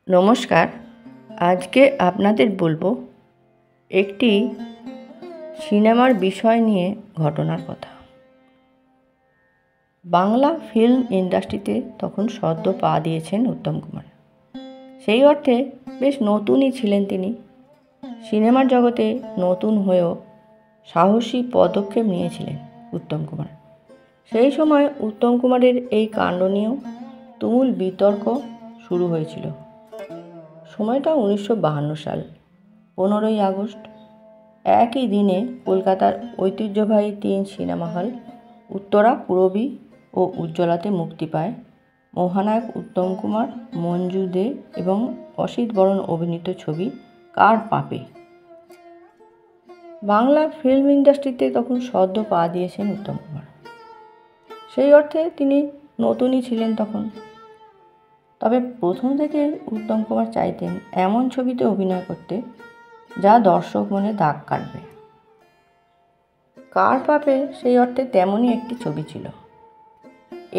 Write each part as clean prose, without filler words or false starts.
নমস্কার। আজকে আপনাদের বলবো একটি সিনেমার বিষয় নিয়ে ঘটনার কথা। বাংলা ফিল্ম ইন্ডাস্ট্রিতে তখন সদ্য পা দিয়েছেন উত্তম কুমার। সেই অর্থে বেশ নতুনই ছিলেন তিনি। সিনেমার জগতে নতুন হয়েও সাহসী পদক্ষেপ নিয়েছিলেন উত্তম কুমার। সেই সময় উত্তম কুমারের এই কাণ্ড নিয়েও তুমুল বিতর্ক শুরু হয়েছিল। সময়টা 1952 সাল, 15ই আগস্ট। একই দিনে কলকাতার ঐতিহ্যবাহী 3 সিনেমা হল উত্তরা, পূরবী ও উজ্জ্বলাতে মুক্তি পায় মহানায়ক উত্তম কুমার, মঞ্জু দে এবং অসিত বরণ অভিনীত ছবি কার পাপে। বাংলা ফিল্ম ইন্ডাস্ট্রিতে তখন সদ্য পা দিয়েছেন উত্তম কুমার। সেই অর্থে তিনি নতুনই ছিলেন তখন। তবে প্রথম থেকে উত্তম কুমার চাইতেন এমন ছবিতে অভিনয় করতে যা দর্শক মনে দাগ কাটবে। কার পাপে সেই অর্থে তেমনই একটি ছবি ছিল।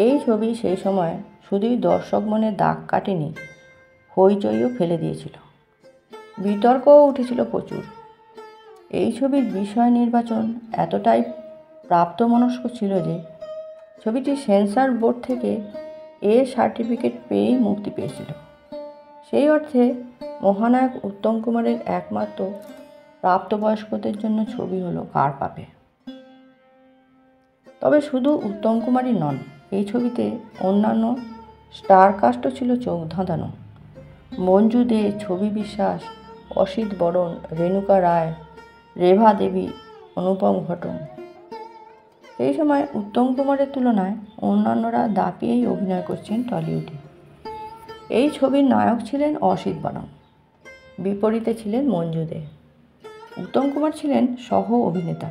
এই ছবি সেই সময় শুধুই দর্শক মনে দাগ কাটেনি, হইচইও ফেলে দিয়েছিল। বিতর্কও উঠেছিল প্রচুর। এই ছবির বিষয় নির্বাচন এতটাই প্রাপ্তমনস্ক ছিল যে ছবিটি সেন্সর বোর্ড থেকে সার্টিফিকেট পেয়েই মুক্তি পেয়েছিল। সেই অর্থে মহানায়ক উত্তম কুমারের একমাত্র প্রাপ্তবয়স্কদের জন্য ছবি হলো কার পাপে। তবে শুধু উত্তম কুমারই নন, এই ছবিতে অন্যান্য স্টার কাস্টও ছিল চোখ ধাঁধানো। মঞ্জু দে, ছবি বিশ্বাস, অসিত বরণ, রেণুকা রায়, রেভা দেবী, অনুপম ঘটন। সেই সময় উত্তম কুমারের তুলনায় অন্যান্যরা দাপিয়েই অভিনয় করছেন টলিউডে। এই ছবির নায়ক ছিলেন অসিত বরণ, বিপরীতে ছিলেন মঞ্জু দে। উত্তম কুমার ছিলেন সহ অভিনেতা।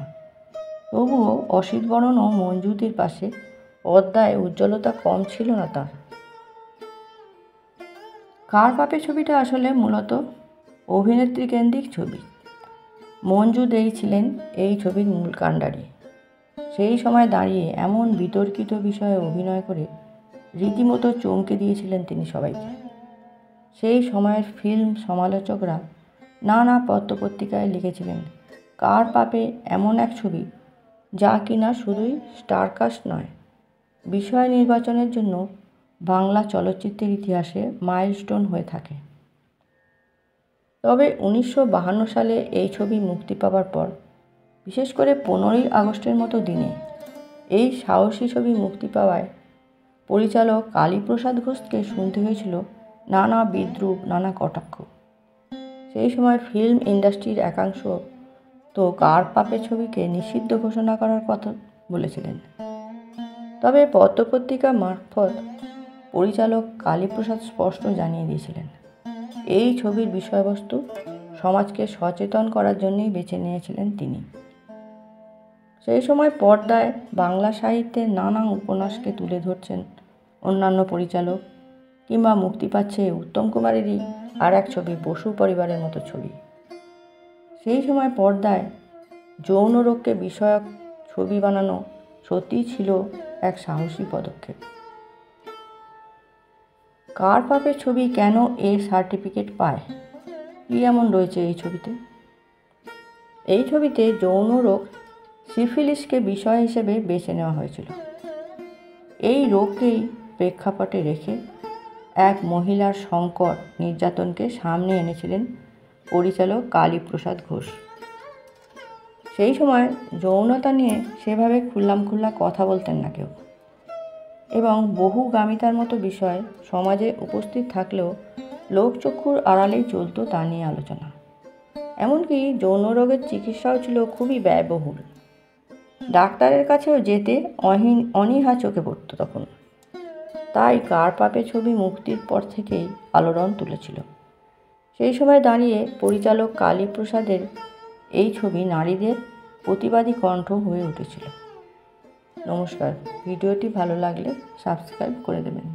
তবুও অসিত বরণ ও মঞ্জু দের পাশে পর্দায় উজ্জ্বলতা কম ছিল না তার। কার পাপে ছবিটা আসলে মূলত অভিনেত্রী কেন্দ্রিক ছবি। মঞ্জু দেই ছিলেন এই ছবির মূল কাণ্ডারি। সেই সময় দাঁড়িয়ে এমন বিতর্কিত বিষয়ে অভিনয় করে রীতিমতো চমকে দিয়েছিলেন তিনি সবাইকে। সেই সময়ের ফিল্ম সমালোচকরা নানা পত্রপত্রিকায় লিখেছিলেন কার পাপে এমন এক ছবি যা কিনা শুধুই স্টারকাস্ট নয়, বিষয় নির্বাচনের জন্য বাংলা চলচ্চিত্রের ইতিহাসে মাইলস্টোন হয়ে থাকে। তবে 1952 সালে এই ছবি মুক্তি পাওয়ার পর, বিশেষ করে 15ই আগস্টের মতো দিনে এই সাহসী ছবি মুক্তি পাওয়ায় পরিচালক কালীপ্রসাদ ঘোষকে শুনতে হয়েছিল নানা বিদ্রূপ, নানা কটাক্ষ। সেই সময় ফিল্ম ইন্ডাস্ট্রির একাংশ তো কার পাপে ছবিকে নিষিদ্ধ ঘোষণা করার কথা বলেছিলেন। তবে পত্রপত্রিকা মারফত পরিচালক কালীপ্রসাদ স্পষ্ট জানিয়ে দিয়েছিলেন এই ছবির বিষয়বস্তু সমাজকে সচেতন করার জন্যই বেছে নিয়েছিলেন তিনি। সেই সময় পর্দায় বাংলা সাহিত্যের নানা উপন্যাসকে তুলে ধরছেন অন্যান্য পরিচালক, কিংবা মুক্তি পাচ্ছে উত্তম কুমারেরই আর এক ছবি বসু পরিবারের মতো ছবি। সেই সময় পর্দায় যৌন রোগকে বিষয়ক ছবি বানানো সত্যিই ছিল এক সাহসী পদক্ষেপ। কার পাপে ছবি কেন সার্টিফিকেট পায়, কী এমন রয়েছে এই ছবিতে? এই ছবিতে যৌন রোগ সিফিলিসকে বিষয় হিসেবে বেছে নেওয়া হয়েছিল। এই রোগকেই প্রেক্ষাপটে রেখে এক মহিলার সংকট নির্যাতনকে সামনে এনেছিলেন পরিচালক কালীপ্রসাদ ঘোষ। সেই সময় যৌনতা নিয়ে সেভাবে খুল্লামখুল্লা কথা বলতেন না কেউ, এবং বহুগামিতার মতো বিষয় সমাজে উপস্থিত থাকলেও লোকচক্ষুর আড়ালেই চলত তা নিয়ে আলোচনা। এমনকি যৌন রোগের চিকিৎসাও ছিল খুবই ব্যয়বহুল। ডাক্তারের কাছেও যেতে অনীহা চোখে পড়ত তখন। তাই কার পাপে ছবি মুক্তির পর থেকেই আলোড়ন তুলেছিল। সেই সময় দাঁড়িয়ে পরিচালক কালীপ্রসাদের এই ছবি নারীদের প্রতিবাদী কণ্ঠ হয়ে উঠেছিল। নমস্কার। ভিডিওটি ভালো লাগলে সাবস্ক্রাইব করে দেবেন।